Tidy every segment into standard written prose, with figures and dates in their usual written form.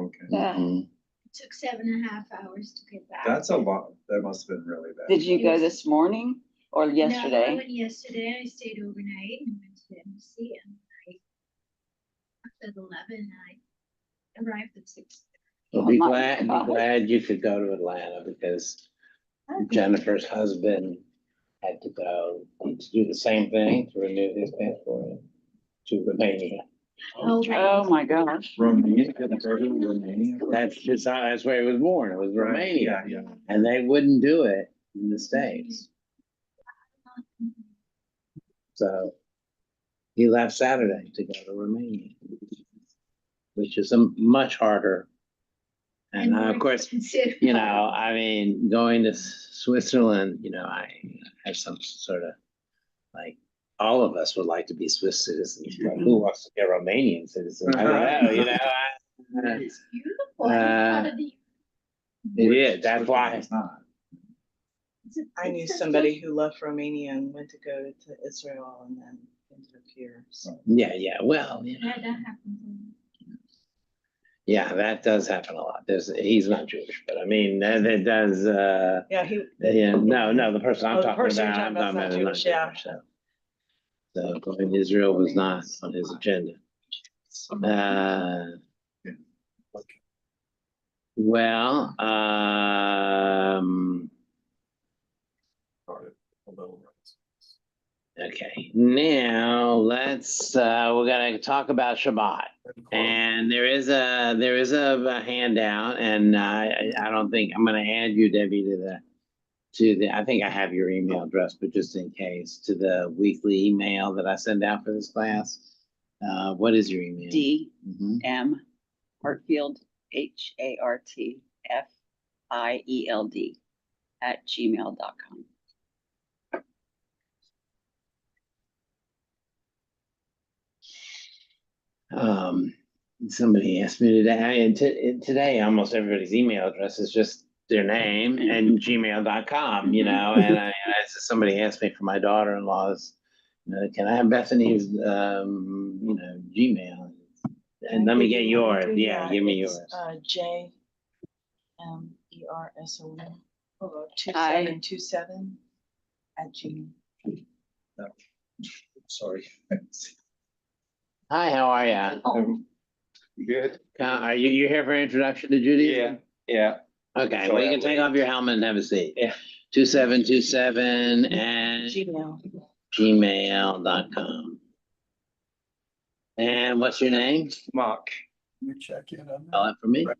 okay. Yeah. Mhm. It took 7.5 hours to get back. That's a lot. That must have been really bad. Did you go this morning or No, I yesterday? went yesterday. I stayed overnight and went to the embassy, and I left at 11. I arrived at 6. Well, Oh be my glad gosh. you could go to Atlanta because Jennifer's husband had to go to do the same thing to renew his passport to Romania. Oh, Oh my gosh. Romania, couldn't go to Romania. That's where he was born. It was Romania. Yeah, yeah. And they wouldn't do it in the States. So he left Saturday to go to Romania, which is a much harder. And more of course, expensive. you know, I mean, going to Switzerland, you know, I have some sort of like, all of us would like to be Swiss citizens, but who wants to be a Romanian citizen? I don't know, you know. It's beautiful. I thought of the- It is, that's why. It's not. I knew somebody who left Romania and went to go to Israel and then ended up here. So. Yeah, well, you know, Yeah, that happens. yeah, that does happen a lot. He's not Jewish, but I mean, that does, Yeah, he. yeah, no, the person I'm Oh, the talking person you're about, talking about is not Jewish, yeah. So going to Israel was not on his agenda. Well, okay, now let's, we're gonna talk about Shabbat. And there is a handout, and I don't think, I'm gonna add you, Debbie, to the, I think I have your email address, but just in case, to the weekly email that I send out for this class. What is your email? DM Mhm. Hartfield, HARTFIELD @gmail.com. Somebody asked me today, and today almost everybody's email address is just their name and gmail.com, you know, and somebody asked me for my daughter-in-law's, can I have Bethany's, Gmail? And let me get yours. Yeah, give me yours. JMERSON 2727 @gmail. No. Sorry. Hi, how are you? Good. Are you here for an introduction to Judaism? Yeah. Okay, Sorry, well, you can I'm take late. off your helmet and have a seat. Yeah. 2727 and Gmail. gmail.com. And what's your name? Mark. Let me check in on Spell that. it for me. MAR.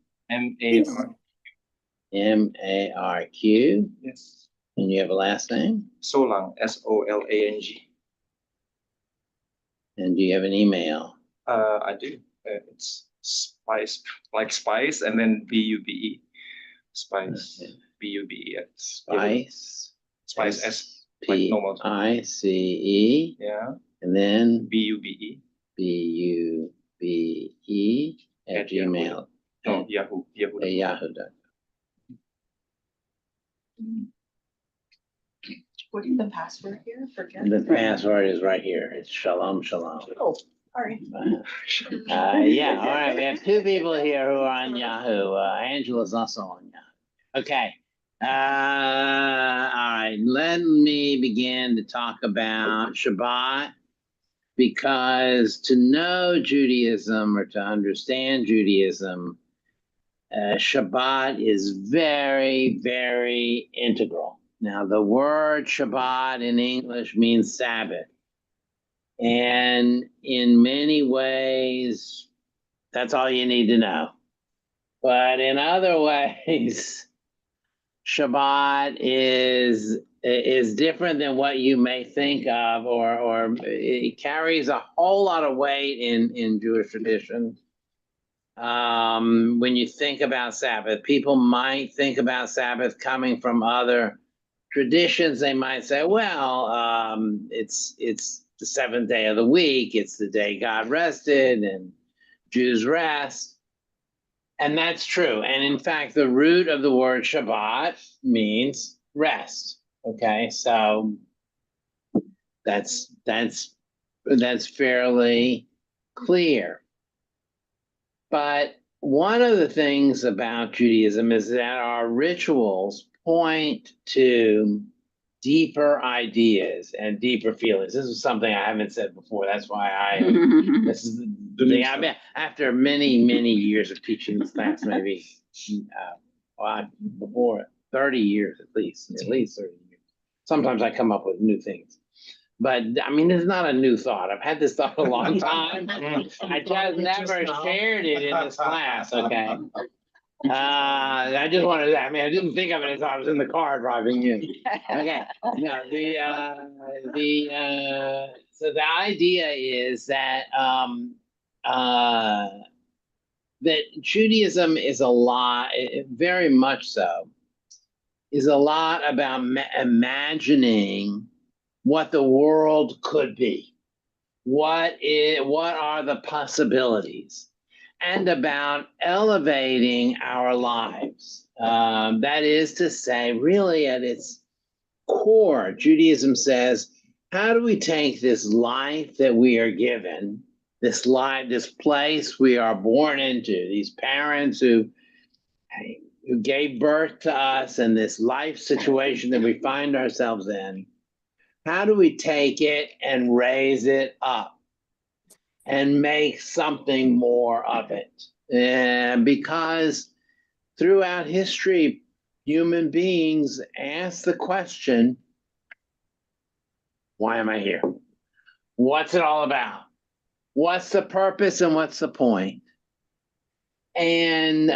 MARQ. Yes. And you have a last name? Solang. SOLANG. And do you have an email? I do. It's spice, like spice, and then BUBE. Spice. Okay. BUBE. Spice. Spice S. Like normal. SPICE. Yeah. And then BUBE. BUBE at Gmail. No, Yahoo. At yahoo.com. What is the password here? Forget. The password is right here. It's shalom. Oh, sorry. Yeah, all right. We have two people here who are on Yahoo. Angela's also on Yahoo. Okay. All right. Let me begin to talk about Shabbat, because to know Judaism or to understand Judaism, Shabbat is very, very integral. Now, the word Shabbat in English means Sabbath. And in many ways, that's all you need to know. But in other ways, Shabbat is different than what you may think of, or it carries a whole lot of weight in Jewish tradition. When you think about Sabbath, people might think about Sabbath coming from other traditions. They might say, well, it's the seventh day of the week. It's the day God rested and Jews rest. And that's true. And in fact, the root of the word Shabbat means rest. Okay, so that's fairly clear. But one of the things about Judaism is that our rituals point to deeper ideas and deeper feelings. This is something I haven't said before. That's why this is the thing. I mean, after many, many years of teaching this class, maybe before 30 years at least 30 years. Sometimes I come up with new things. But I mean, it's not a new thought. I've had this thought a long time. I just never shared it in this class, okay? I just wanted I mean, I didn't think of it as I was in the car driving in. Okay, no, so the idea is that, that Judaism is a lot, very much so, is a lot about imagining what the world could be. What are the possibilities? And about elevating our lives. That is to say, really at its core, Judaism says, how do we take this life that we are given, this life, this place we are born into, these parents who gave birth to us, and this life situation that we find ourselves in, how do we take it and raise it up and make something more of it? And because throughout history, human beings ask the question, why am I here? What's it all about? What's the purpose and what's the point? And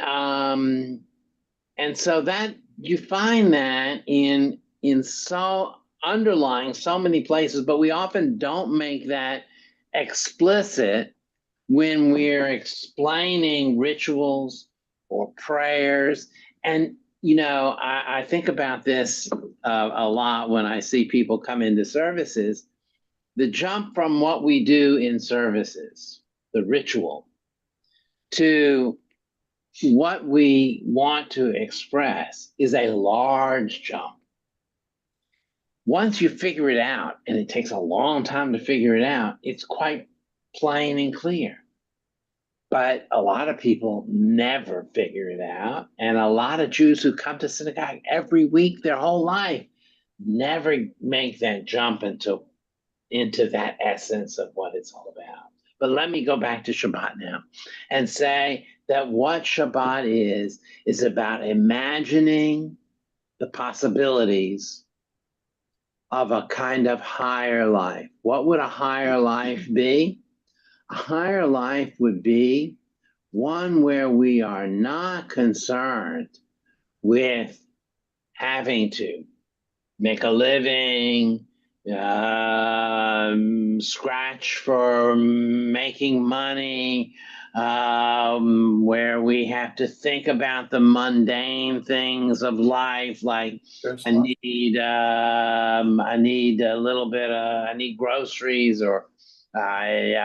so that you find that in so underlying so many places, but we often don't make that explicit when we're explaining rituals or prayers. And you know, I think about this a lot when I see people come into services. The jump from what we do in services, the ritual, to what we want to express is a large jump. Once you figure it out, and it takes a long time to figure it out, it's quite plain and clear. But a lot of people never figure it out. And a lot of Jews who come to synagogue every week their whole life never make that jump into that essence of what it's all about. But let me go back to Shabbat now and say that what Shabbat is about imagining the possibilities of a kind of higher life. What would a higher life be? A higher life would be one where we are not concerned with having to make a living, scratch for making money, where we have to think about the mundane things of life, like I need a little bit of, I need groceries, or I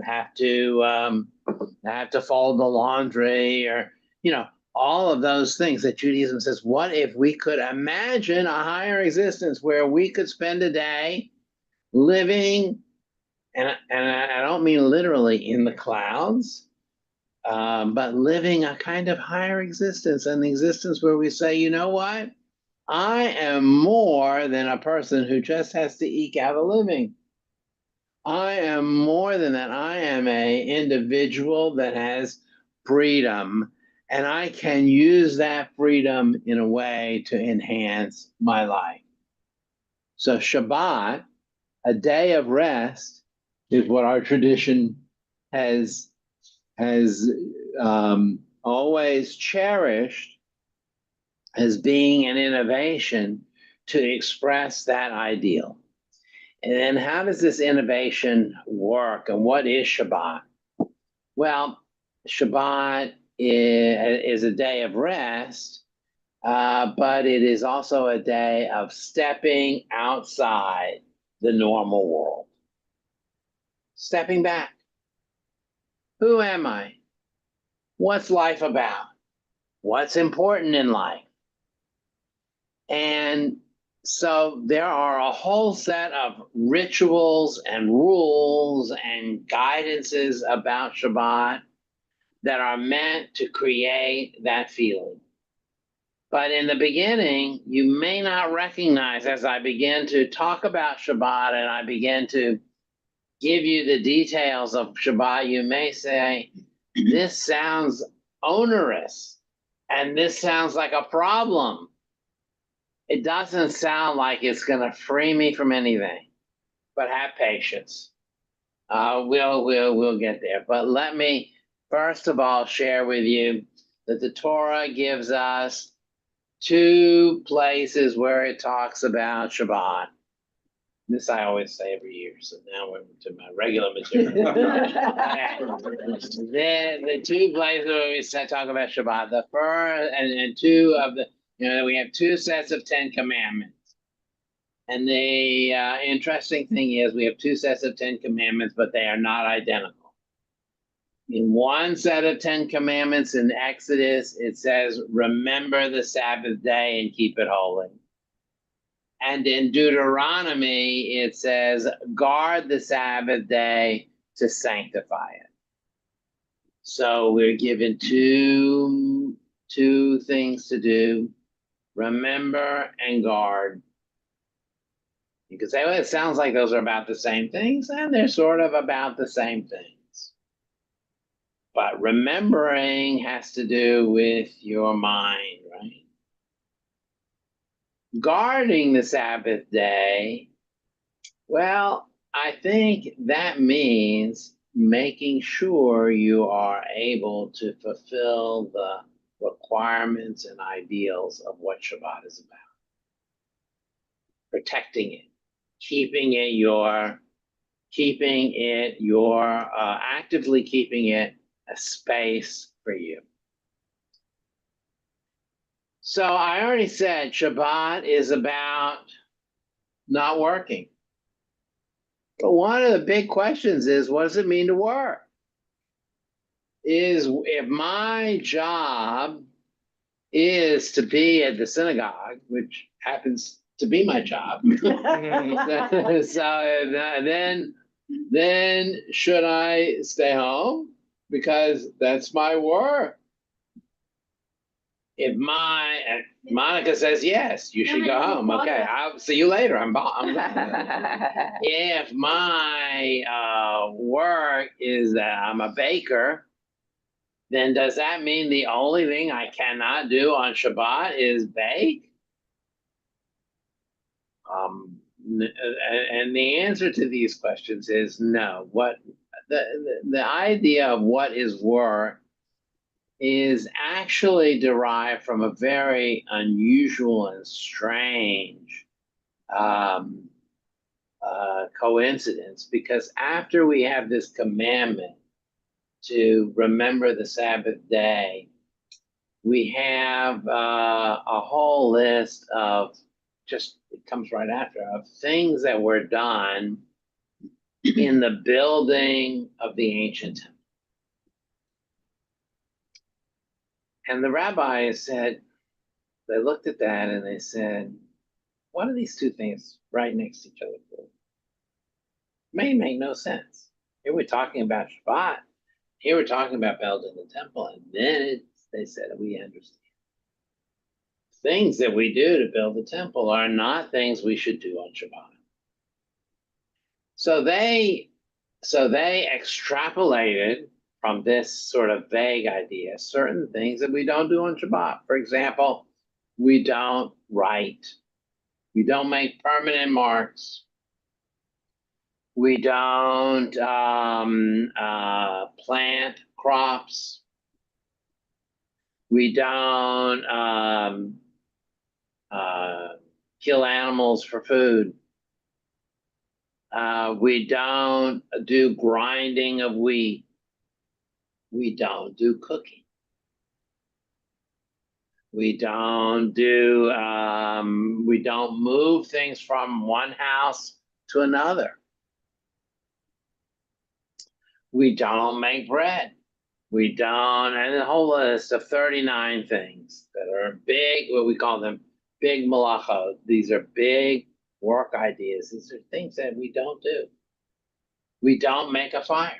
have to fold the laundry, or you know, all of those things that Judaism says. What if we could imagine a higher existence where we could spend a day living, and I don't mean literally in the clouds, but living a kind of higher existence, an existence where we say, you know what? I am more than a person who just has to eke out a living. I am more than that. I am an individual that has freedom, and I can use that freedom in a way to enhance my life. So Shabbat, a day of rest, is what our tradition has always cherished as being an innovation to express that ideal. And then how does this innovation work, and what is Shabbat? Well, Shabbat is a day of rest, but it is also a day of stepping outside the normal world. Stepping back. Who am I? What's life about? What's important in life? And so there are a whole set of rituals and rules and guidances about Shabbat that are meant to create that feeling. But in the beginning, you may not recognize, as I begin to talk about Shabbat and I begin to give you the details of Shabbat, you may say, this sounds onerous and this sounds like a problem. It doesn't sound like it's going to free me from anything, but have patience. We'll get there. But let me first of all share with you that the Torah gives us 2 places where it talks about Shabbat. This I always say every year, so now we're to my regular material. The 2 places where we talk about Shabbat, the first and 2 of the, we have 2 sets of 10 commandments. And the interesting thing is we have 2 sets of 10 commandments, but they are not identical. In one set of 10 commandments in Exodus, it says, remember the Sabbath day and keep it holy. And in Deuteronomy, it says, guard the Sabbath day to sanctify it. So we're given two things to do, remember and guard. You could say, well, it sounds like those are about the same things, and they're sort of about the same things. But remembering has to do with your mind, right? Guarding the Sabbath day, well, I think that means making sure you are able to fulfill the requirements and ideals of what Shabbat is about. Protecting it, actively keeping it a space for you. So I already said Shabbat is about not working. But one of the big questions is, what does it mean to work? If my job is to be at the synagogue, which happens to be my job, so then should I stay home? Because that's my work. If Monica says yes, you should go home. Okay, I'll see you later. I'm If my work is that I'm a baker, then does that mean the only thing I cannot do on Shabbat is bake? And the answer to these questions is no. What the idea of what is work is actually derived from a very unusual and strange coincidence, because after we have this commandment to remember the Sabbath day, we have a whole list of, just it comes right after, of things that were done in the building of the ancient temple. And the rabbis said, they looked at that and they said, what are these 2 things right next to each other for? May make no sense. Here we're talking about Shabbat. Here we're talking about building the temple. And then they said, we understand. Things that we do to build the temple are not things we should do on Shabbat. So they extrapolated from this sort of vague idea certain things that we don't do on Shabbat. For example, we don't write. We don't make permanent marks. We don't plant crops. We don't kill animals for food. We don't do grinding of wheat. We don't do cooking. We don't move things from one house to another. We don't make bread. We don't, and a whole list of 39 things that are big, what we call them big malachot. These are big work ideas. These are things that we don't do. We don't make a fire.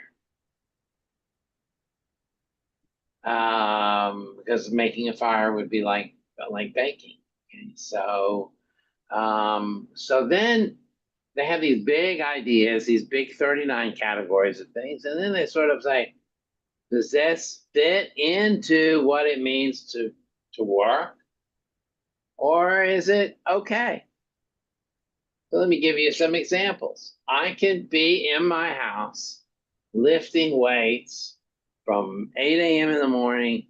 because making a fire would be like baking. Okay, so so then they have these big ideas, these big 39 categories of things, and then they sort of say, does this fit into what it means to work, or is it okay? So let me give you some examples. I can be in my house lifting weights from 8 a.m. in the morning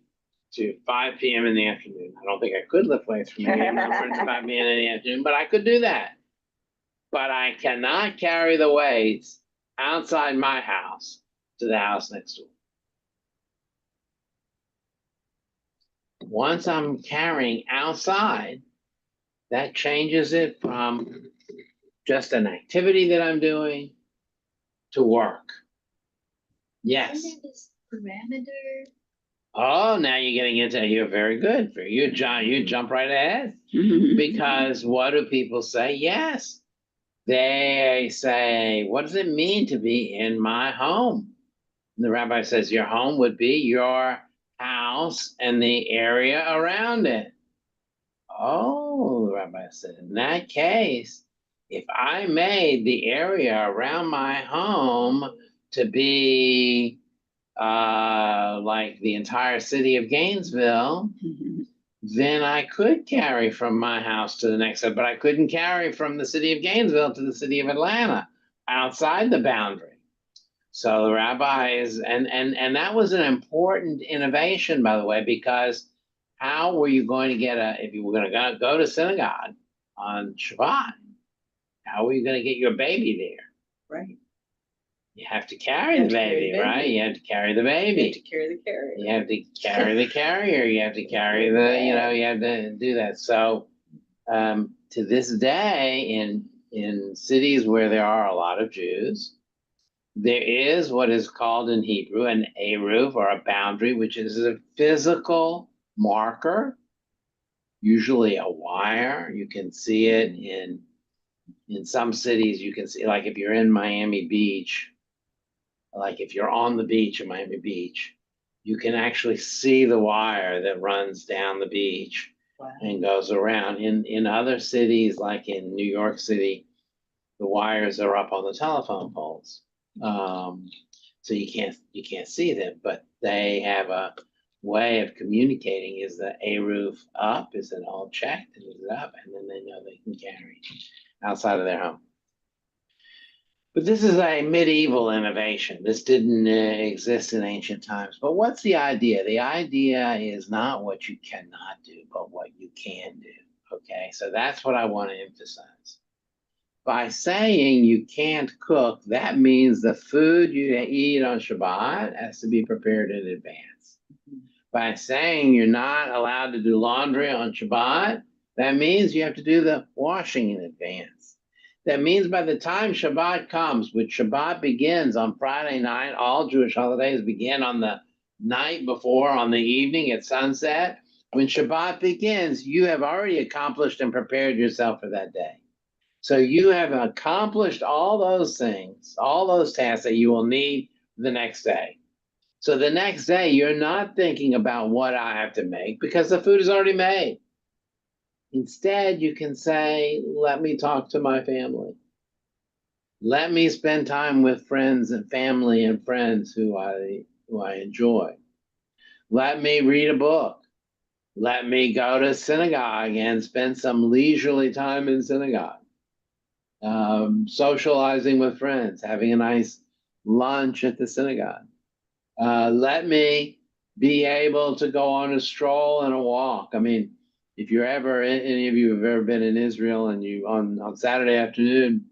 to 5 p.m. in the afternoon. I don't think I could lift weights from 8 a.m. in the morning to 5 p.m. in the afternoon, but I could do that. But I cannot carry the weights outside my house to the house next door. Once I'm carrying outside, that changes it from just an activity that I'm doing to work. Yes. Isn't this parameter? Oh, now you're getting into, you're very good. You jump right ahead. Because what do people say? Yes. They say, what does it mean to be in my home? And the rabbi says, your home would be your house and the area around it. Oh, the rabbi said, in that case, if I made the area around my home to be like the entire city of Gainesville, then I could carry from my house to the next one, but I couldn't carry from the city of Gainesville to the city of Atlanta outside the boundary. So the rabbis, and that was an important innovation, by the way, because how were you going to get if you were going to go to synagogue on Shabbat, how were you going to get your baby there? Right. You have to carry the baby, right? You have to carry the baby. You have to carry the carrier. You have to carry the carrier. You have to carry you have to do that. So to this day, in cities where there are a lot of Jews, there is what is called in Hebrew an eruv, or a boundary, which is a physical marker, usually a wire. You can see it in some cities. You can see, like if you're in Miami Beach, like if you're on the beach in Miami Beach, you can actually see the wire that runs down the beach. Wow. And goes around. In other cities, like in New York City, the wires are up on the telephone poles. So you can't see them, but they have a way of communicating. Is the eruv up? Is it all checked? Is it up? And then they know they can carry outside of their home. But this is a medieval innovation. This didn't exist in ancient times. But what's the idea? The idea is not what you cannot do, but what you can do. Okay, so that's what I want to emphasize. By saying you can't cook, that means the food you eat on Shabbat has to be prepared in advance. By saying you're not allowed to do laundry on Shabbat, that means you have to do the washing in advance. That means by the time Shabbat comes, which Shabbat begins on Friday night, all Jewish holidays begin on the night before, on the evening at sunset. When Shabbat begins, you have already accomplished and prepared yourself for that day. So you have accomplished all those things, all those tasks that you will need the next day. So the next day, you're not thinking about what I have to make because the food is already made. Instead, you can say, let me talk to my family. Let me spend time with friends and family and friends who I enjoy. Let me read a book. Let me go to synagogue and spend some leisurely time in synagogue. Socializing with friends, having a nice lunch at the synagogue. Let me be able to go on a stroll and a walk. I mean, if you're ever, any of you have ever been in Israel and you on Saturday afternoon,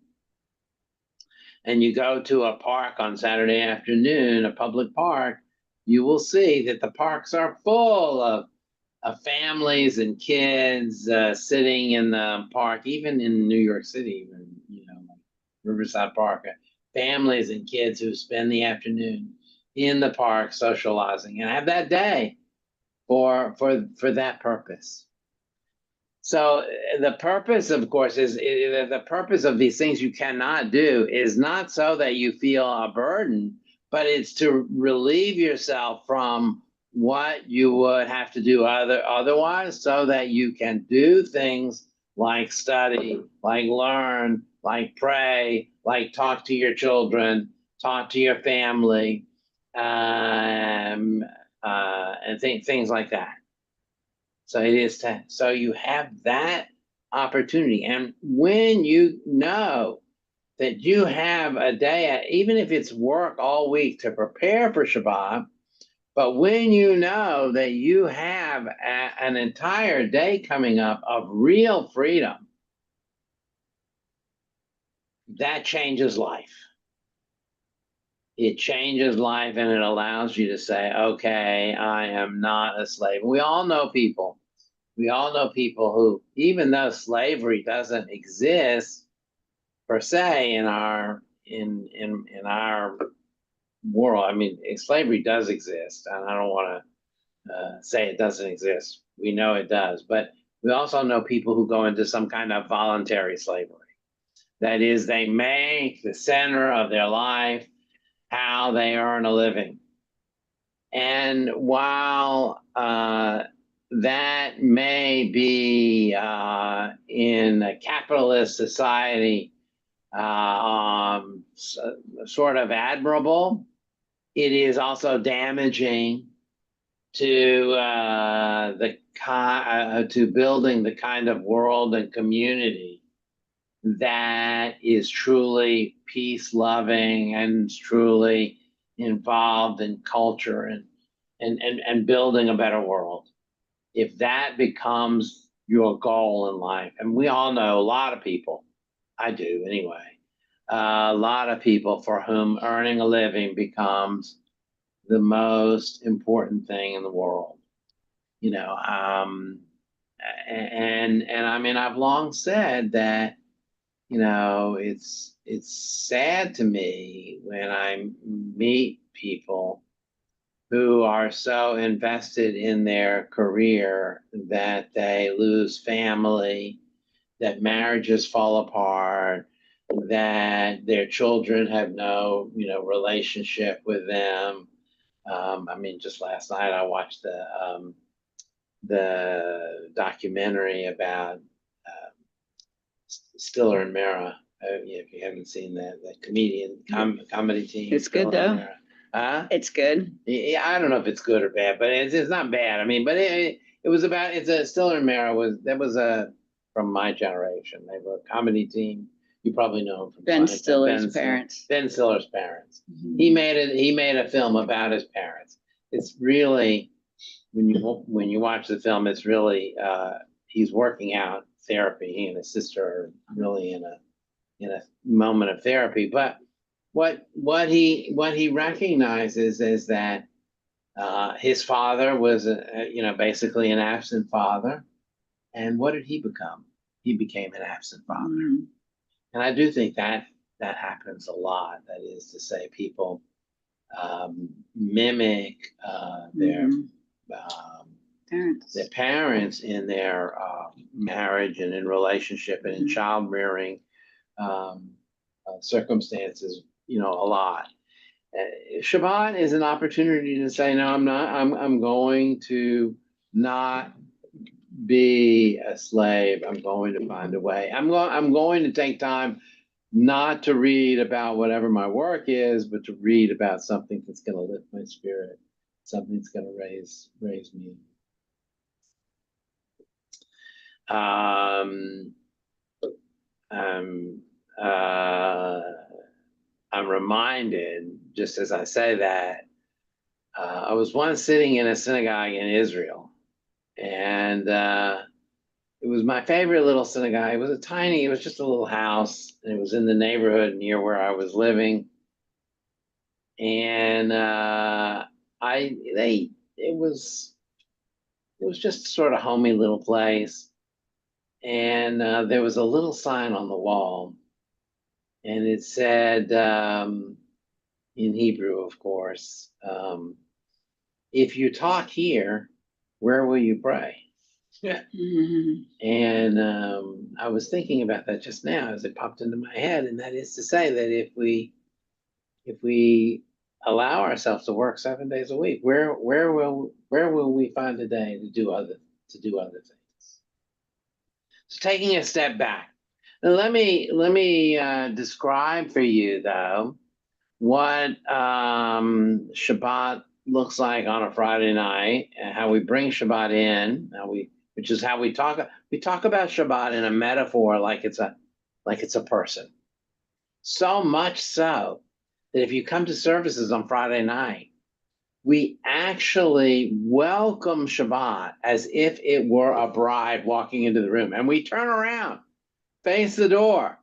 and you go to a park on Saturday afternoon, a public park, you will see that the parks are full of families and kids sitting in the park, even in New York City, Riverside Park, families and kids who spend the afternoon in the park socializing and have that day for that purpose. So the purpose, of course, is the purpose of these things you cannot do is not so that you feel a burden, but it's to relieve yourself from what you would have to do otherwise, so that you can do things like study, like learn, like pray, like talk to your children, talk to your family, and things like that. So it is so you have that opportunity. And when you know that you have a day, even if it's work all week to prepare for Shabbat, but when you know that you have an entire day coming up of real freedom, that changes life. It changes life, and it allows you to say, okay, I am not a slave. We all know people. We all know people who, even though slavery doesn't exist per se in our world, I mean, slavery does exist, and I don't want to say it doesn't exist. We know it does, but we also know people who go into some kind of voluntary slavery. That is, they make the center of their life how they earn a living. And while that may be in a capitalist society sort of admirable, it is also damaging to to building the kind of world and community that is truly peace-loving and truly involved in culture and building a better world. If that becomes your goal in life, and we all know a lot of people, I do anyway, a lot of people for whom earning a living becomes the most important thing in the world, you know. And I mean, I've long said that, you know, it's sad to me when I meet people who are so invested in their career that they lose family, that marriages fall apart, that their children have no, you know, relationship with them. I mean, just last night I watched the documentary about Stiller and Mara. If you haven't seen that comedian comedy team. It's good, Stiller and though. Mara. Huh? It's good. Yeah, I don't know if it's good or bad, but it's not bad. I mean, but it was about, it's a Stiller and Mara was from my generation. They were a comedy team. You probably know him from Ben Seinfeld. Stiller's parents. Ben Stiller's parents. Mhm. He made a film about his parents. It's really, when you watch the film, it's really he's working out therapy. He and his sister are really in a moment of therapy. But what he recognizes is that his father was basically an absent father, and what did he become? He became an absent father. Mhm. And I do think that happens a lot. That is to say, people mimic Mhm. Parents. their parents in their marriage and in relationship and in Mhm. child rearing circumstances, you know, a lot. Shabbat is an opportunity to say, no, I'm not. I'm going to not be a slave. I'm going to find a way. I'm going to take time not to read about whatever my work is, but to read about something that's going to lift my spirit, something that's going to raise me. I'm reminded, just as I say that, I was once sitting in a synagogue in Israel, and it was my favorite little synagogue. It was just a little house, and it was in the neighborhood near where I was living. And it was just sort of homey little place. And there was a little sign on the wall, and it said, in Hebrew, of course, if you talk here, where will you pray? Mhm. And I was thinking about that just now as it popped into my head, and that is to say that if we allow ourselves to work 7 days a week, where will we find a day to do other things? So taking a step back, now let me describe for you though what Shabbat looks like on a Friday night, and how we bring Shabbat in, which is how we talk about Shabbat in a metaphor, like it's a person. So much so that if you come to services on Friday night, we actually welcome Shabbat as if it were a bride walking into the room, and we turn around, face the door,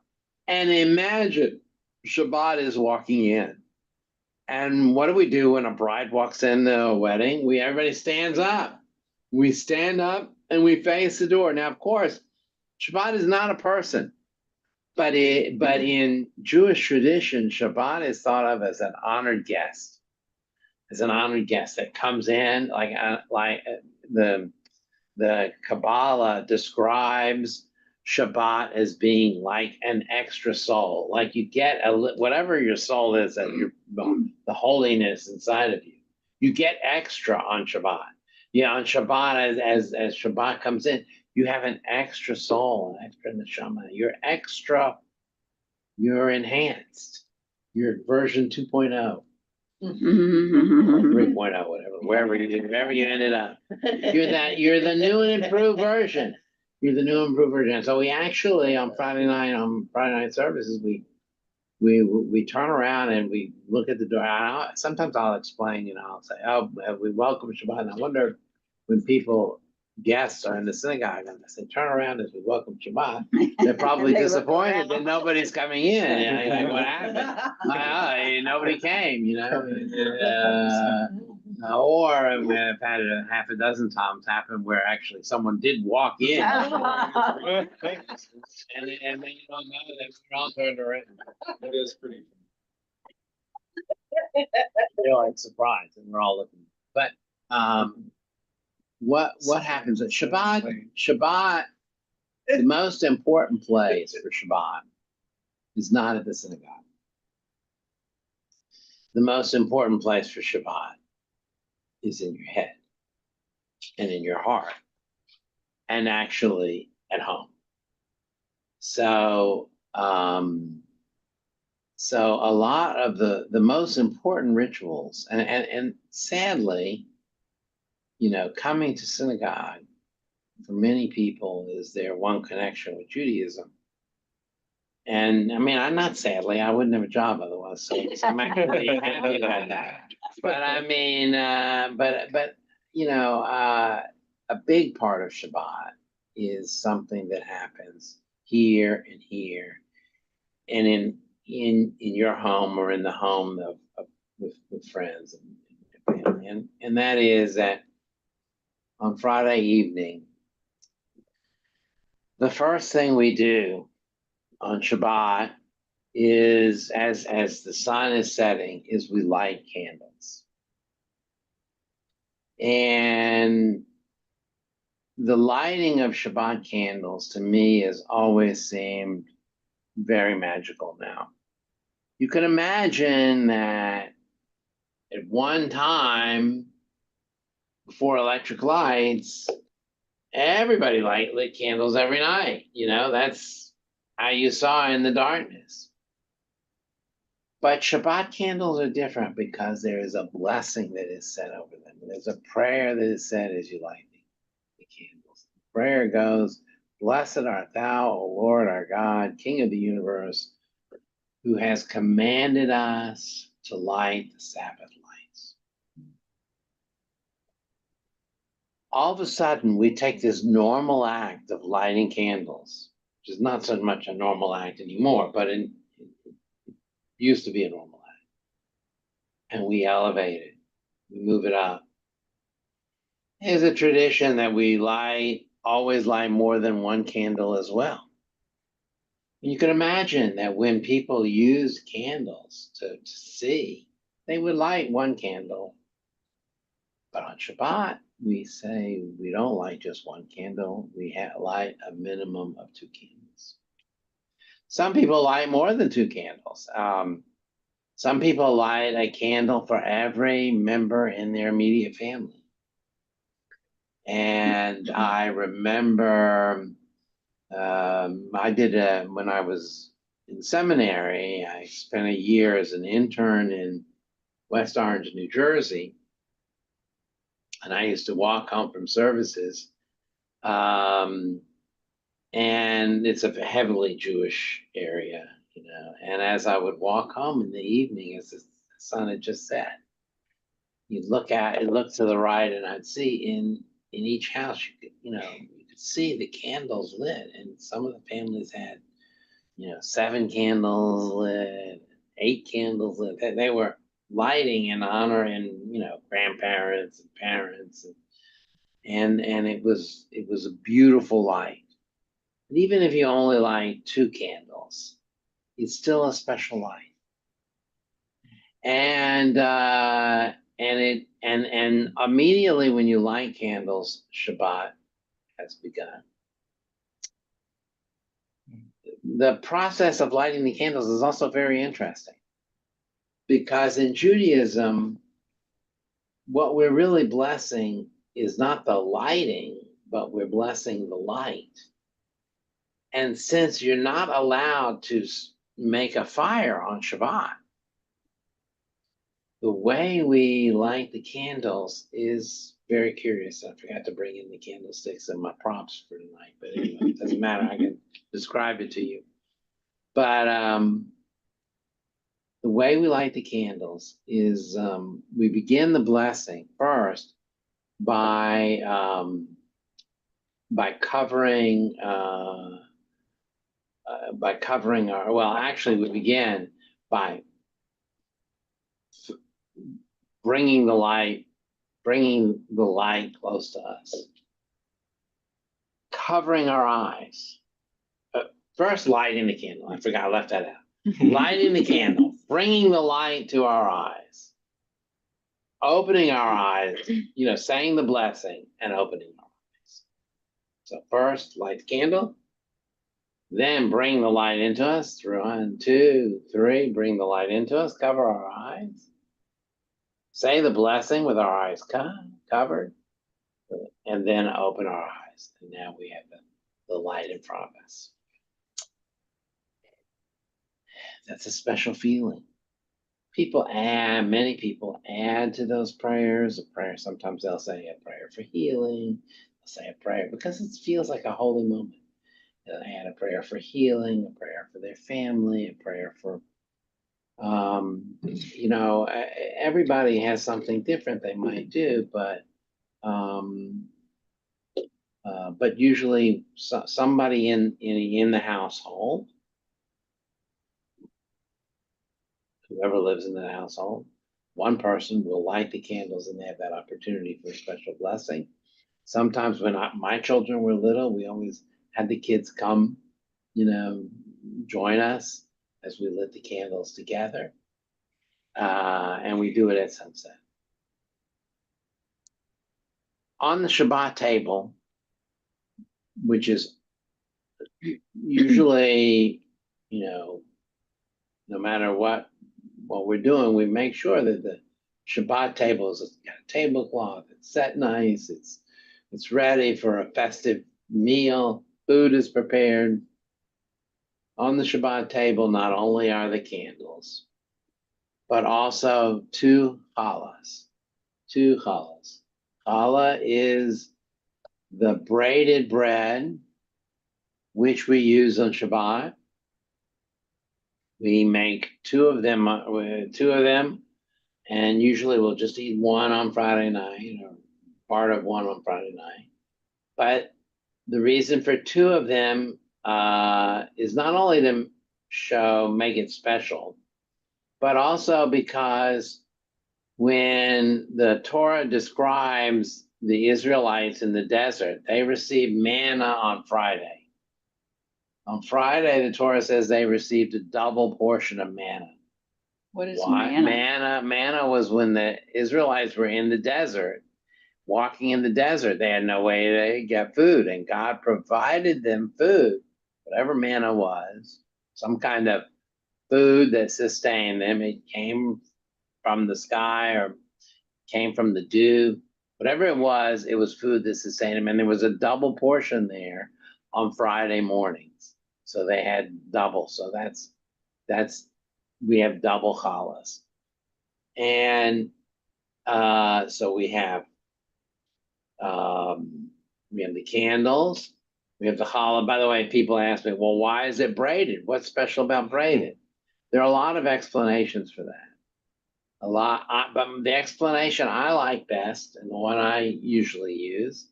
and imagine Shabbat is walking in. And what do we do when a bride walks into a wedding? Everybody stands up. We stand up and we face the door. Now, of course, Shabbat is not a person, but in Jewish tradition, Shabbat is thought of as an honored guest, that comes in, like the Kabbalah describes Shabbat as being like an extra soul, like you get whatever your soul is, that the holiness inside of you, you get extra on Shabbat. Yeah, on Shabbat, as Shabbat comes in, you have an extra soul, an extra neshama. You're extra. You're enhanced. You're version 2.0. Or 3.0, whatever, wherever you ended up. You're the new and improved version. You're the new and improved version. So we actually on Friday night services, we turn around and we look at the door. Sometimes I'll explain, I'll say, oh, we welcome Shabbat. And I wonder when guests are in the synagogue and they say, turn around as we welcome Shabbat, they're probably disappointed that nobody's coming in. Like, what happened? Nobody came, or I've had it half a dozen times happen where actually someone did walk in. and they don't know that we're all turned around. It is pretty. They're like surprised and we're all looking. But what happens at Shabbat, the most important place for Shabbat is not at the synagogue. The most important place for Shabbat is in your head and in your heart, and actually at home. So so a lot of the most important rituals, and sadly, coming to synagogue for many people is their one connection with Judaism. And I mean, I'm not sadly, I wouldn't have a job otherwise. So I'm actually happy about that. But I mean, a big part of Shabbat is something that happens here and here, and in your home or in the home with friends and family, and that is that on Friday evening, the first thing we do on Shabbat is, as the sun is setting, is we light candles. And the lighting of Shabbat candles to me has always seemed very magical now. You can imagine that at one time, before electric lights, everybody lit candles every night. That's how you saw in the darkness. But Shabbat candles are different because there is a blessing that is said over them. There's a prayer that is said as you light the candles. The prayer goes, "Blessed art thou, O Lord our God, King of the universe, who has commanded us to light the Sabbath lights." All of a sudden, we take this normal act of lighting candles, which is not so much a normal act anymore, but it used to be a normal act, and we elevate it, we move it up. There's a tradition that we always light more than one candle as well. You can imagine that when people used candles to see, they would light one candle. But on Shabbat, we say we don't light just one candle. We light a minimum of 2 candles. Some people light more than 2 candles. Some people light a candle for every member in their immediate family. And I remember I did when I was in seminary, I spent a year as an intern in West Orange, New Jersey. And I used to walk home from services. And it's a heavily Jewish area, you know. And as I would walk home in the evening, as the sun had just set, you'd look to the right, and I'd see in each house, you could see the candles lit, and some of the families had, 7 candles lit, 8 candles lit. They were lighting in honor and grandparents and parents, and it was a beautiful light. And even if you only light 2 candles, it's still a special light. And immediately when you light candles, Shabbat has begun. The process of lighting the candles is also very interesting, because in Judaism, what we're really blessing is not the lighting, but we're blessing the light. And since you're not allowed to make a fire on Shabbat, the way we light the candles is very curious. I forgot to bring in the candlesticks and my props for tonight, but anyway, it doesn't matter. I can describe it to you. But the way we light the candles is we begin the blessing first by covering our. Well, actually, we begin by bringing the light close to us, covering our eyes. First, lighting the candle. I forgot, I left that out. Lighting the candle, bringing the light to our eyes, opening our eyes, saying the blessing and opening our eyes. So first, light the candle, then bring the light into us. 1, 2, 3, bring the light into us, cover our eyes. Say the blessing with our eyes covered, and then open our eyes. And now we have the light in front of us. That's a special feeling. Many people add to those prayers a prayer. Sometimes they'll say a prayer for healing. They'll say a prayer because it feels like a holy moment. They'll add a prayer for healing, a prayer for their family, a prayer for everybody has something different they might do, but usually somebody in the household, whoever lives in the household, one person will light the candles and they have that opportunity for a special blessing. Sometimes when my children were little, we always had the kids come, join us as we lit the candles together. And we do it at sunset. On the Shabbat table, which is usually, no matter what we're doing, we make sure that the Shabbat table has got a tablecloth, it's set nice, it's ready for a festive meal, food is prepared. On the Shabbat table, not only are the candles, but also 2 challahs. 2 challahs. Challah is the braided bread, which we use on Shabbat. We make 2 of them, and usually we'll just eat 1 on Friday night, or part of 1 on Friday night. But the reason for 2 of them is not only to make it special, but also because when the Torah describes the Israelites in the desert, they received manna on Friday. On Friday, the Torah says they received a double portion of manna. What is Why? manna? Manna was when the Israelites were in the desert, walking in the desert. They had no way to get food, and God provided them food, whatever manna was, some kind of food that sustained them. It came from the sky or came from the dew. Whatever it was food that sustained them. And there was a double portion there on Friday mornings. So they had double. So we have double challahs. And so we have the candles. We have the challah. By the way, people ask me, well, why is it braided? What's special about braided? There are a lot of explanations for that. But the explanation I like best, and the one I usually use,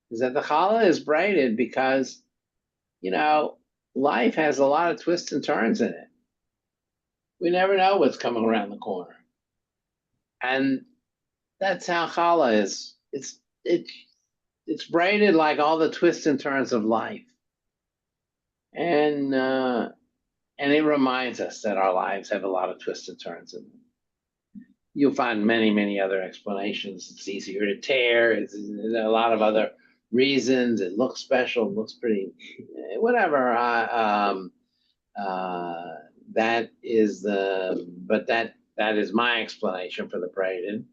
is that the challah is braided because, life has a lot of twists and turns in it. We never know what's coming around the corner. And that's how challah is. It's braided like all the twists and turns of life. And it reminds us that our lives have a lot of twists and turns in them. You'll find many, many other explanations. It's easier to tear. It's a lot of other reasons. It looks special. It looks pretty. Whatever. That is my explanation for the braided.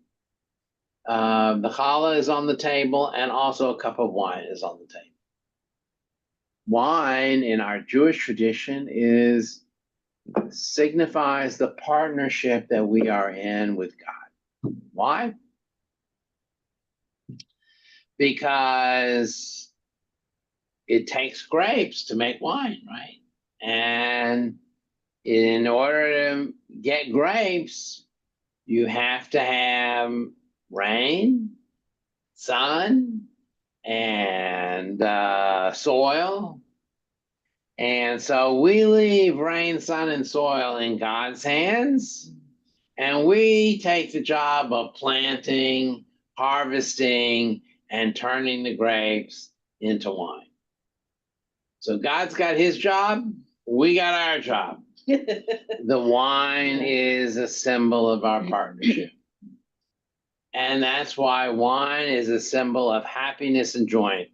The challah is on the table, and also a cup of wine is on the table. Wine in our Jewish tradition signifies the partnership that we are in with God. Why? Because it takes grapes to make wine, right? And in order to get grapes, you have to have rain, sun, and soil. And so we leave rain, sun, and soil in God's hands, and we take the job of planting, harvesting, and turning the grapes into wine. So God's got his job, we got our job. The wine is a symbol of our partnership. And that's why wine is a symbol of happiness and joy.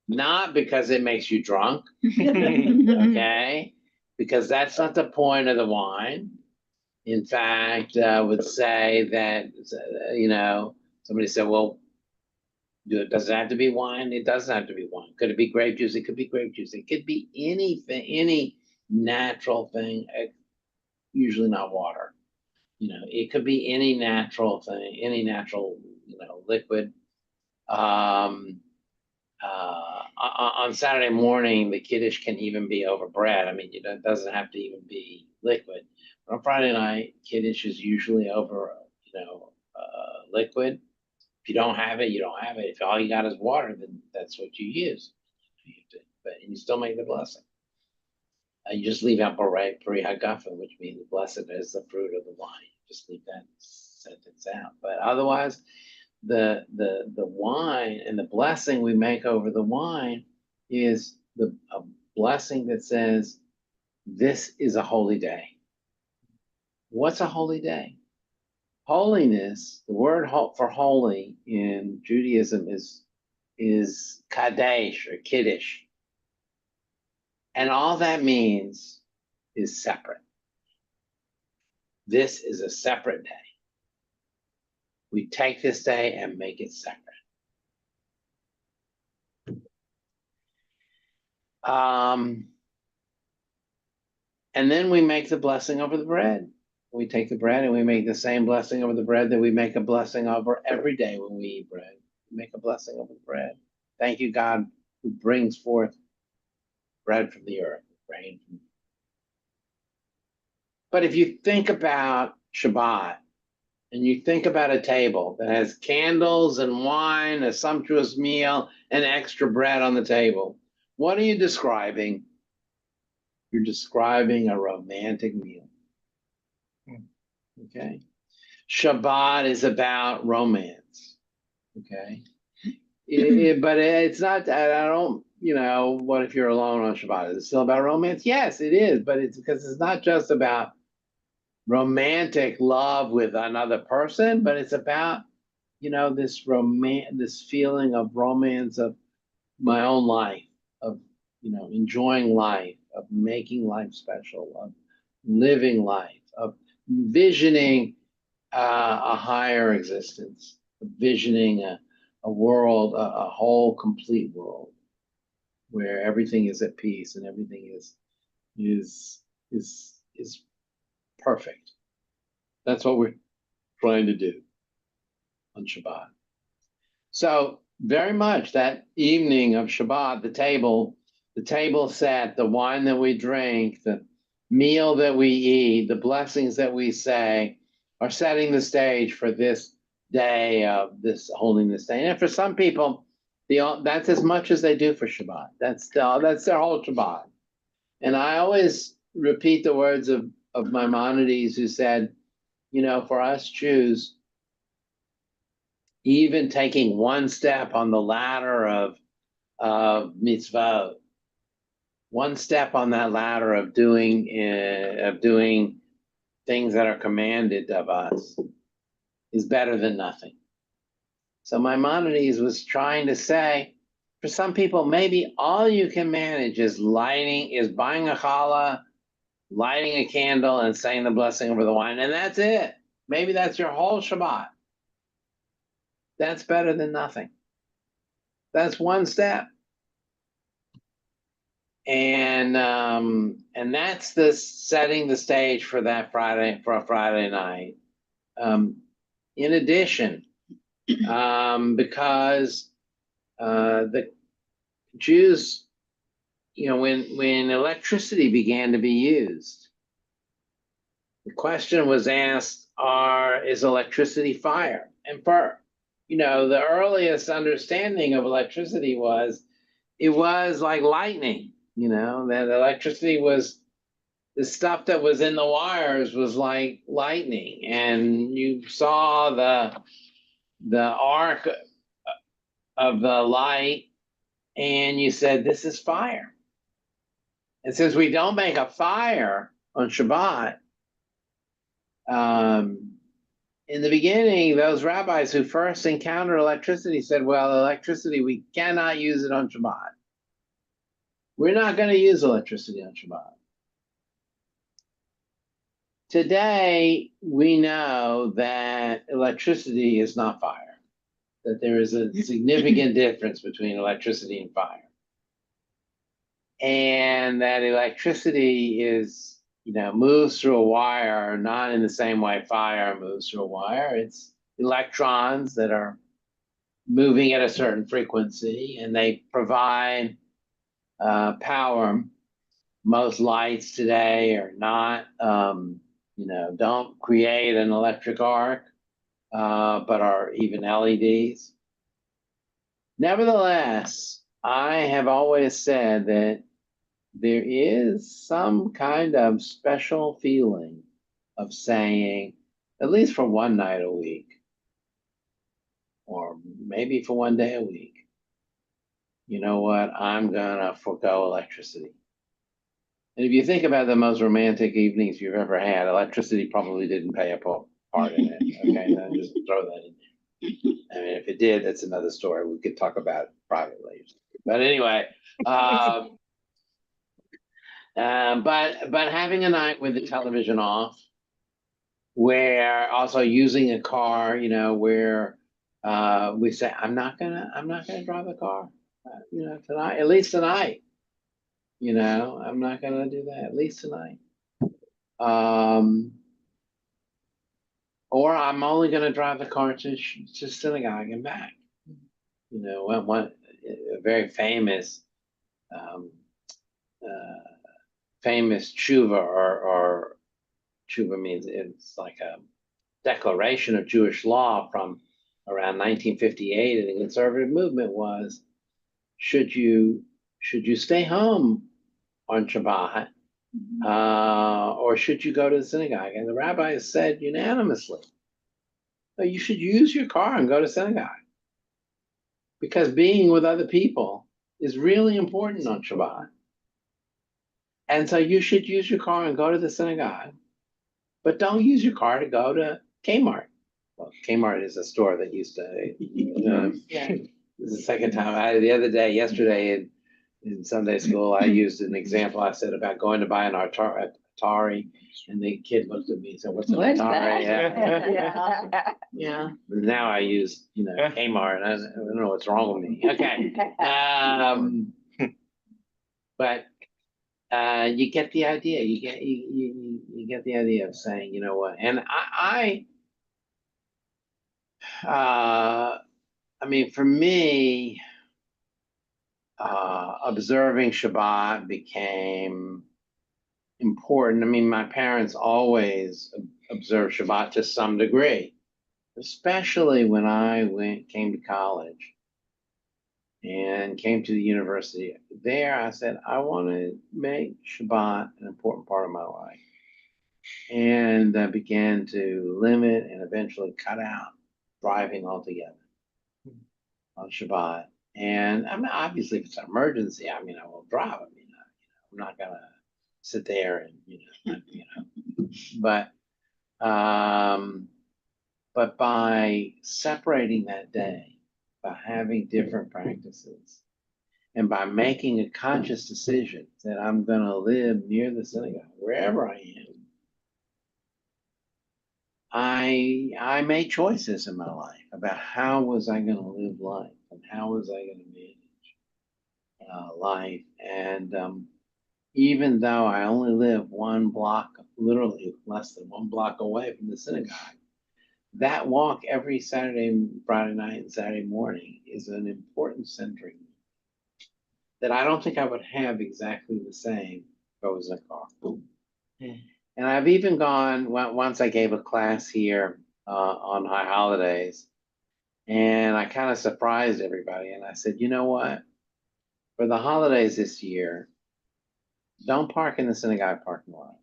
Not because it makes you drunk, okay? Because that's not the point of the wine. In fact, I would say that, somebody said, well, does it have to be wine? It doesn't have to be wine. Could it be grape juice? It could be grape juice. It could be anything, any natural thing, usually not water. It could be any natural thing, any natural, liquid. On Saturday morning, the kiddush can even be over bread. I mean, it doesn't have to even be liquid. But on Friday night, kiddush is usually over, liquid. If you don't have it, you don't have it. If all you got is water, then that's what you use. But you still make the blessing. You just leave out Peri Hagafa, which means blessed is the fruit of the wine. Just leave that sentence out. But otherwise, the wine and the blessing we make over the wine is a blessing that says, this is a holy day. What's a holy day? Holiness, the word for holy in Judaism is kadesh or kiddush. And all that means is separate. This is a separate day. We take this day and make it separate. And then we make the blessing over the bread. We take the bread and we make the same blessing over the bread that we make a blessing over every day when we eat bread. We make a blessing over the bread. Thank you, God, who brings forth bread from the earth, rain. But if you think about Shabbat, and you think about a table that has candles and wine, a sumptuous meal, and extra bread on the table, what are you describing? You're describing a romantic meal. Okay? Shabbat is about romance. Okay? But it's not, I don't, what if you're alone on Shabbat? Is it still about romance? Yes, it is, but it's because it's not just about romantic love with another person, but it's about, this feeling of romance of my own life, of, enjoying life, of making life special, of living life, of visioning a higher existence, visioning a world, a whole complete world where everything is at peace and everything is perfect. That's what we're trying to do on Shabbat. So very much that evening of Shabbat, the table set, the wine that we drink, the meal that we eat, the blessings that we say are setting the stage for this day of this holding this day. And for some people, that's as much as they do for Shabbat. That's their whole Shabbat. And I always repeat the words of Maimonides, who said, for us Jews, even taking one step on the ladder of mitzvot, one step on that ladder of doing things that are commanded of us, is better than nothing. So Maimonides was trying to say, for some people, maybe all you can manage is buying a challah, lighting a candle, and saying the blessing over the wine, and that's it. Maybe that's your whole Shabbat. That's better than nothing. That's one step. And that's setting the stage for a Friday night. In addition, because the Jews, when electricity began to be used, the question was asked, is electricity fire? And for the earliest understanding of electricity was like lightning, that electricity was the stuff that was in the wires was like lightning. And you saw the arc of the light and you said, this is fire. And since we don't make a fire on Shabbat, in the beginning, those rabbis who first encountered electricity said, well, electricity, we cannot use it on Shabbat. We're not going to use electricity on Shabbat. Today, we know that electricity is not fire, that there is a significant difference between electricity and fire. And that electricity moves through a wire, not in the same way fire moves through a wire. It's electrons that are moving at a certain frequency, and they provide power. Most lights today are not, don't create an electric arc, but are even LEDs. Nevertheless, I have always said that there is some kind of special feeling of saying, at least for one night a week, or maybe for one day a week, you know what, I'm gonna forego electricity. And if you think about the most romantic evenings you've ever had, electricity probably didn't play a part in it. Okay, now just throw that in there. I mean, if it did, that's another story we could talk about privately. But anyway, but having a night with the television off, where also using a car, where we say, I'm not gonna drive a car, tonight, at least tonight. I'm not gonna do that, at least tonight. Or I'm only gonna drive the car to synagogue and back. One a very famous tshuva, or tshuva means it's like a declaration of Jewish law from around 1958 in the conservative movement was, should you stay home on Shabbat, or should you go to the synagogue? And the rabbis said unanimously, no, you should use your car and go to synagogue, because being with other people is really important on Shabbat. And so you should use your car and go to the synagogue, but don't use your car to go to Kmart. Well, Kmart is a store that used to, Yeah. this is the second time. Yesterday in Sunday school, I used an example. I said about going to buy an Atari, and the kid looked at me and said, "What's an What's Atari?" that? Yeah. Now I use, Kmart. I don't know what's wrong with me. Okay. But you get the idea. You get the idea of saying, you know what? And I mean, for me, observing Shabbat became important. I mean, my parents always observed Shabbat to some degree, especially when I came to college and came to the university. There, I said, I want to make Shabbat an important part of my life. And I began to limit and eventually cut out driving altogether on Shabbat. And I mean, obviously, if it's an emergency, I mean, I will drive. I mean, I'm not gonna sit there and but by separating that day, by having different practices, and by making a conscious decision that I'm gonna live near the synagogue, wherever I am, I made choices in my life about how was I going to live life and how was I going to manage life. And even though I only live 1 block, literally less than 1 block away from the synagogue, that walk every Saturday, Friday night, and Saturday morning is an important centering that I don't think I would have exactly the same if I was in a car. And I've even gone, once I gave a class here on high holidays, and I kind of surprised everybody. And I said, you know what? For the holidays this year, don't park in the synagogue parking lot.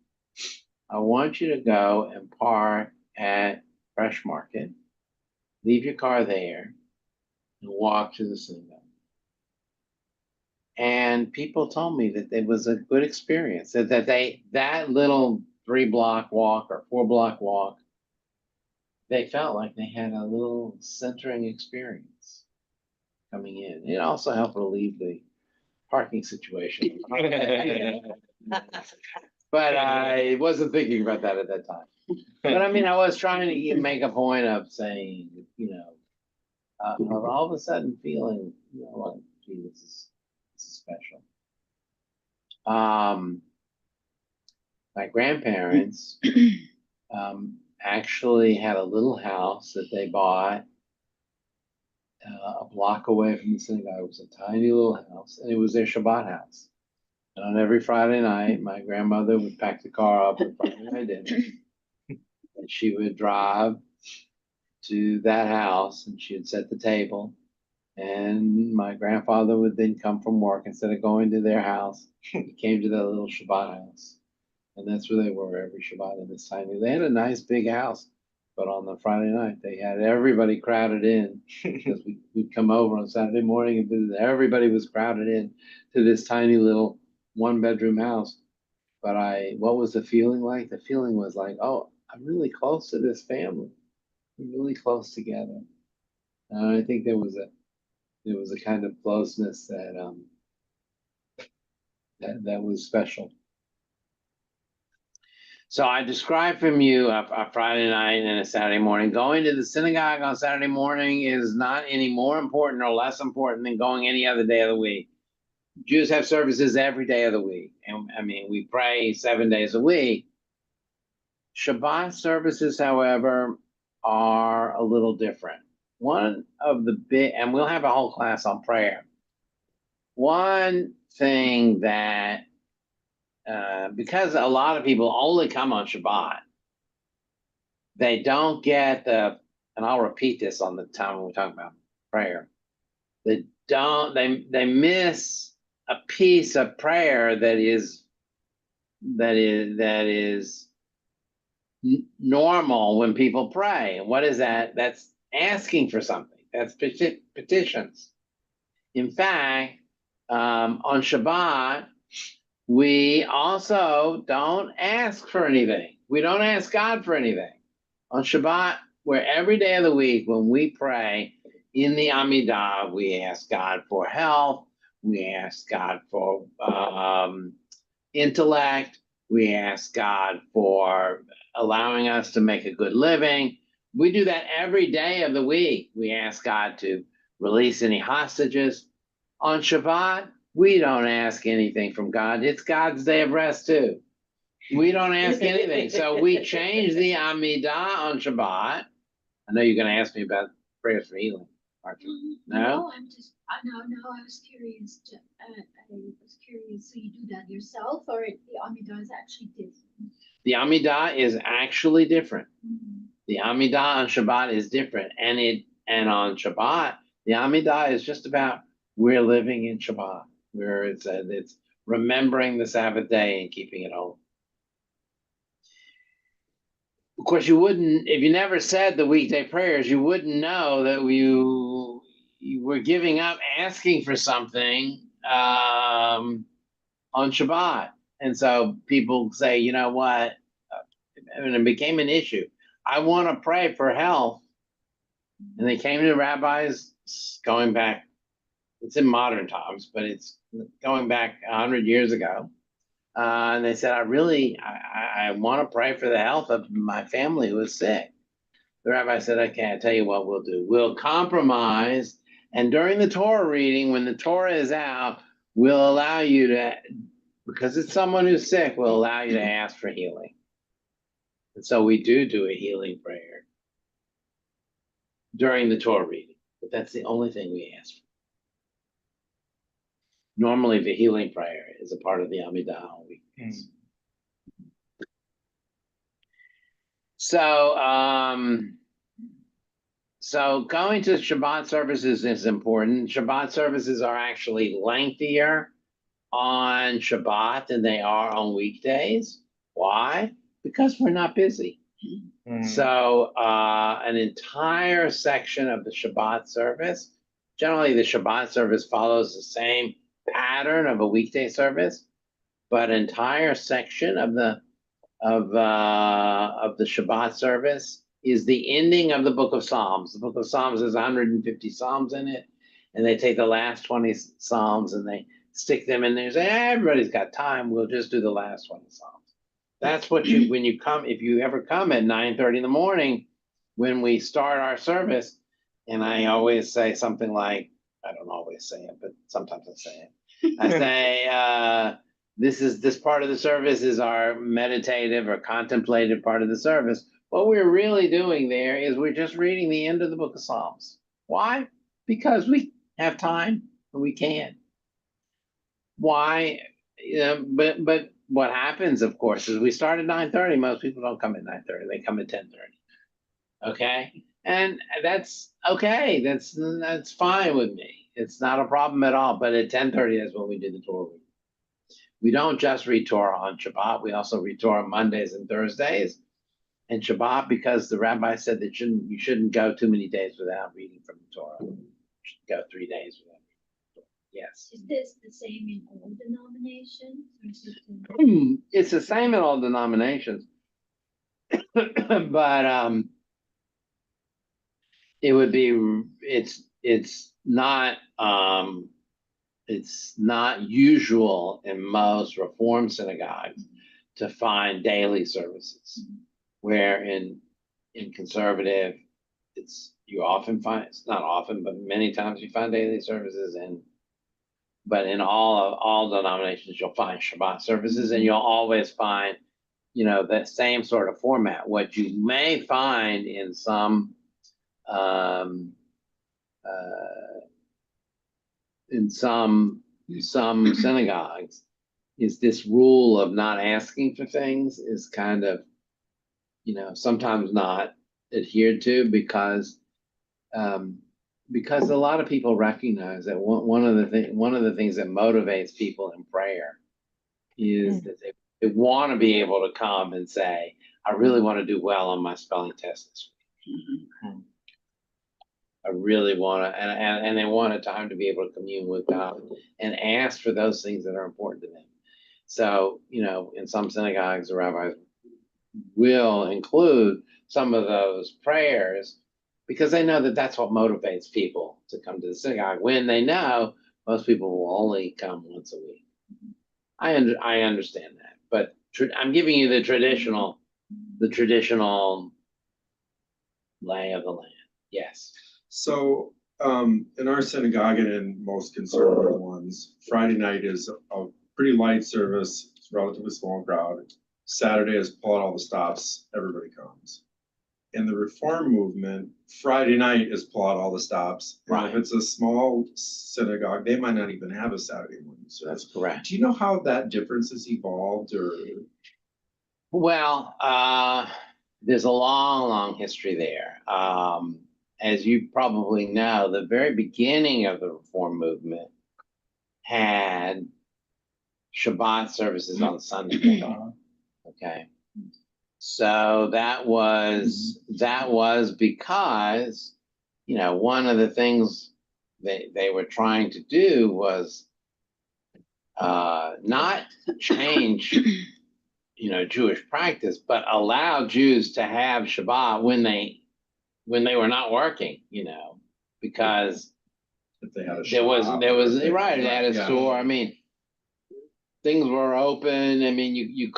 I want you to go and park at Fresh Market, leave your car there, and walk to the synagogue. And people told me that it was a good experience, that little 3-block walk or 4-block walk, they felt like they had a little centering experience coming in. It also helped relieve the parking situation. But I wasn't thinking about that at that time. But I mean, I was trying to make a point of saying, of all of a sudden feeling, like, gee, this is special. My grandparents actually had a little house that they bought a block away from the synagogue. It was a tiny little house, and it was their Shabbat house. And on every Friday night, my grandmother would pack the car up for Friday night dinner, and she would drive to that house, and she would set the table. And my grandfather would then come from work. Instead of going to their house, he came to that little Shabbat house. And that's where they were every Shabbat in this tiny. They had a nice big house, but on the Friday night, they had everybody crowded in because we'd come over on Saturday morning and visit. Everybody was crowded in to this tiny little 1-bedroom house. But what was the feeling like? The feeling was like, oh, I'm really close to this family. We're really close together. And I think there was a kind of closeness that was special. So I described from you a Friday night and a Saturday morning. Going to the synagogue on Saturday morning is not any more important or less important than going any other day of the week. Jews have services every day of the week. And I mean, we pray 7 days a week. Shabbat services, however, are a little different. One of the big, and we'll have a whole class on prayer. One thing that because a lot of people only come on Shabbat, they don't get and I'll repeat this on the time when we talk about prayer. They miss a piece of prayer that is normal when people pray. And what is that? That's asking for something. That's petitions. In fact, on Shabbat, we also don't ask for anything. We don't ask God for anything. On Shabbat, where every day of the week when we pray in the Amidah, we ask God for health, we ask God for intellect, We ask God for allowing us to make a good living. We do that every day of the week. We ask God to release any hostages. On Shabbat, we don't ask anything from God. It's God's day of rest too. We don't ask anything. So we change the Amidah on Shabbat. I know you're going to ask me about prayers for healing, aren't you? No? I'm just, no, I was curious. I was curious. So you do that yourself, or the Amidah is actually different? The Amidah is actually different. Mhm. The Amidah on Shabbat is different. And on Shabbat, the Amidah is just about we're living in Shabbat, where it's remembering the Sabbath day and keeping it holy. Of course, you wouldn't, if you never said the weekday prayers, you wouldn't know that you were giving up asking for something on Shabbat. And so people say, you know what? And it became an issue. I want to pray for health. And they came to the rabbis going back, it's in modern times, but it's going back 100 years ago. And they said, I want to pray for the health of my family who is sick. The rabbi said, okay, I'll tell you what we'll do. We'll compromise. And during the Torah reading, when the Torah is out, we'll allow you to, because it's someone who's sick, we'll allow you to ask for healing. And so we do a healing prayer during the Torah reading, but that's the only thing we ask for. Normally, the healing prayer is a part of the Amidah on weekdays. So going to Shabbat services is important. Shabbat services are actually lengthier on Shabbat than they are on weekdays. Why? Because we're not busy. So an entire section of the Shabbat service, generally the Shabbat service follows the same pattern of a weekday service, but an entire section of the Shabbat service is the ending of the book of Psalms. The book of Psalms has 150 Psalms in it, and they take the last 20 Psalms and they stick them in there and say, everybody's got time, we'll just do the last 20 Psalms. That's what when you come, if you ever come at 9:30 in the morning, when we start our service, and I always say something like, I don't always say it, but sometimes I say it. I say, this part of the service is our meditative or contemplative part of the service. What we're really doing there is we're just reading the end of the book of Psalms. Why? Because we have time and we can. Why? But what happens, of course, is we start at 9:30. Most people don't come at 9:30. They come at 10:30. Okay? And that's okay. That's fine with me. It's not a problem at all. But at 10:30 is when we do the Torah reading. We don't just read Torah on Shabbat. We also read Torah on Mondays and Thursdays. And Shabbat, because the rabbi said that you shouldn't go too many days without reading from the Torah. You should go 3 days without reading the Torah. Yes. Is this the same in all denominations? Or is it It's the same in all denominations. But it would be it's not usual in most Reform synagogues to find daily services, where in conservative you often find, it's not often, but many times you find daily services, but in all denominations you'll find Shabbat services, and you'll always find that same sort of format. What you may find in some synagogues is this rule of not asking for things is kind of sometimes not adhered to, because a lot of people recognize that one of the things that motivates people in prayer is that they want to be able to come and say, I really want to do well on my spelling test this week. I really want to, and they want a time to be able to commune with God and ask for those things that are important to them. So, in some synagogues, the rabbis will include some of those prayers because they know that that's what motivates people to come to the synagogue, when they know most people will only come once a week. I understand that, but I'm giving you the traditional lay of the land. Yes. So, in our synagogue and in most conservative ones, Friday night is a pretty light service, it's a relatively small crowd. Saturday is pull out all the stops, everybody comes. In the Reform movement, Friday night is pull out all the stops. And Right. if it's a small synagogue, they might not even have a Saturday morning service. That's correct. Do you know how that difference has evolved or? Well, there's a long history there. As you probably know, the very beginning of the Reform movement had Shabbat services on Sunday. Okay. So that was because, one of the things they were trying to do was not change, Jewish practice, but allow Jews to have Shabbat when they were not working, because If they had a there was shop or right, they had a yeah. store. I mean, things were open. I mean, you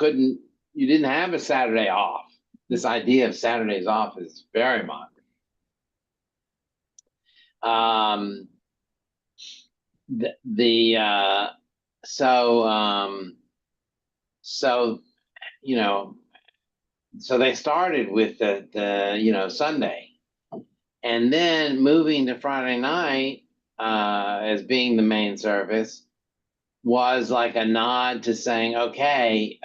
didn't have a Saturday off. This idea of Saturdays off is very modern. So they started with the Sunday, and then moving to Friday night as being the main service was like a nod to saying, okay,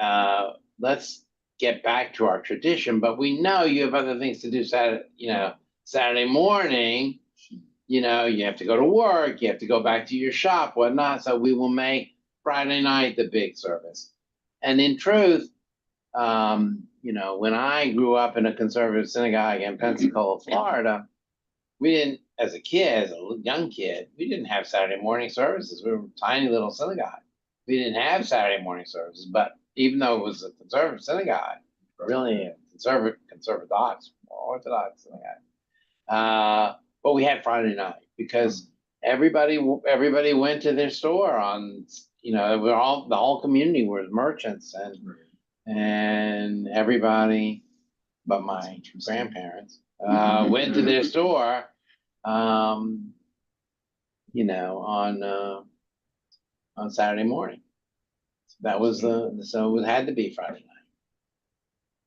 let's get back to our tradition, but we know you have other things to do Saturday morning, you have to go to work, you have to go back to your shop, whatnot. So we will make Friday night the big service. And in truth, when I grew up in a conservative synagogue in Pensacola, Florida, we didn't, as a young kid, we didn't have Saturday morning services. We were a tiny little synagogue. We didn't have Saturday morning services, but even though it was a conservative synagogue, really a conservative Orthodox synagogue, but we had Friday night because everybody went to their store on, the whole community was merchants and everybody, but my grandparents, went to their store, on Saturday morning. That was so it had to be Friday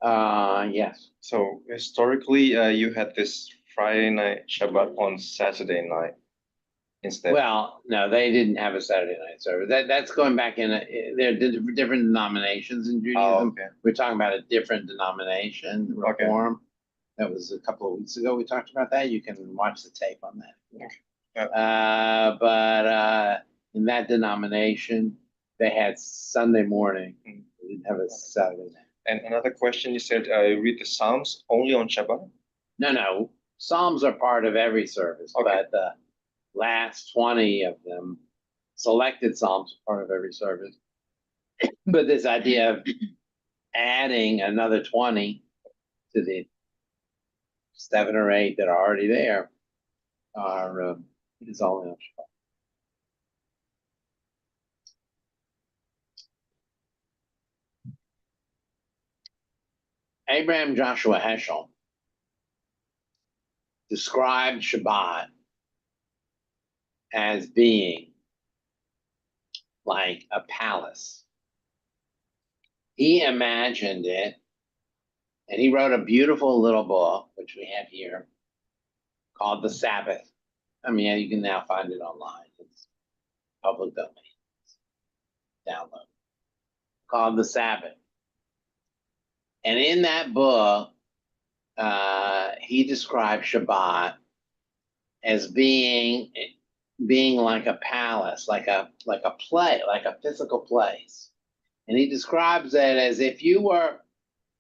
night. Yes. So historically, you had this Friday night Shabbat on Saturday night instead. Well, no, they didn't have a Saturday night service. That's going back in. There are different denominations in Judaism. Oh, okay. We're talking about a different denomination, Reform. That was a couple of weeks ago. We talked about that. You can watch the tape on that. Okay. But in that denomination, they had Sunday morning. They didn't have a Saturday night. And another question, you said you read the Psalms only on Shabbat? No. Psalms are part of every service, Okay. but the last 20 of them, selected Psalms, are part of every service. But this idea of adding another 20 to the 7 or 8 that are already there is only on Shabbat. Abraham Joshua Heschel described Shabbat as being like a palace. He imagined it, and he wrote a beautiful little book, which we have here, called The Sabbath. I mean, you can now find it online. It's public domain. Download. Called The Sabbath. And in that book, he described Shabbat as being like a palace, like a physical place. And he describes it as if you were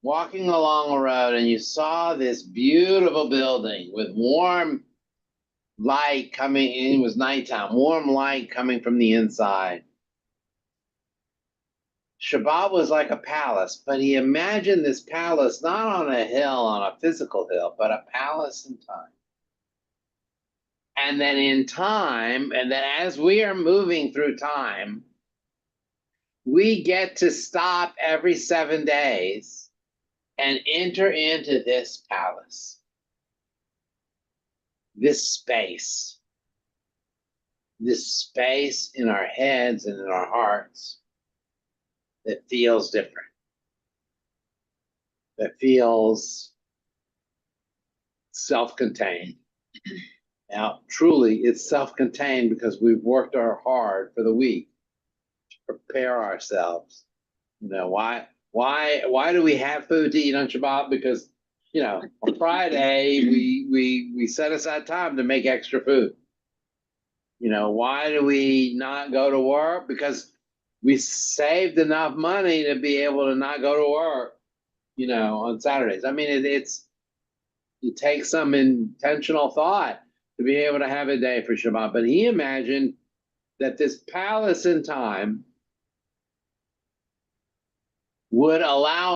walking along a road and you saw this beautiful building with warm light coming in. It was nighttime, warm light coming from the inside. Shabbat was like a palace, but he imagined this palace not on a hill, on a physical hill, but a palace in time. And then in time, and then as we are moving through time, we get to stop every 7 days and enter into this palace, this space in our heads and in our hearts that feels different, that feels self-contained. Now, truly, it's self-contained because we've worked hard for the week to prepare ourselves. You know, why do we have food to eat on Shabbat? Because, you know, on Friday we set aside time to make extra food. You know, why do we not go to work? Because we saved enough money to be able to not go to work, you know, on Saturdays. I mean, it takes some intentional thought to be able to have a day for Shabbat. But he imagined that this palace in time would allow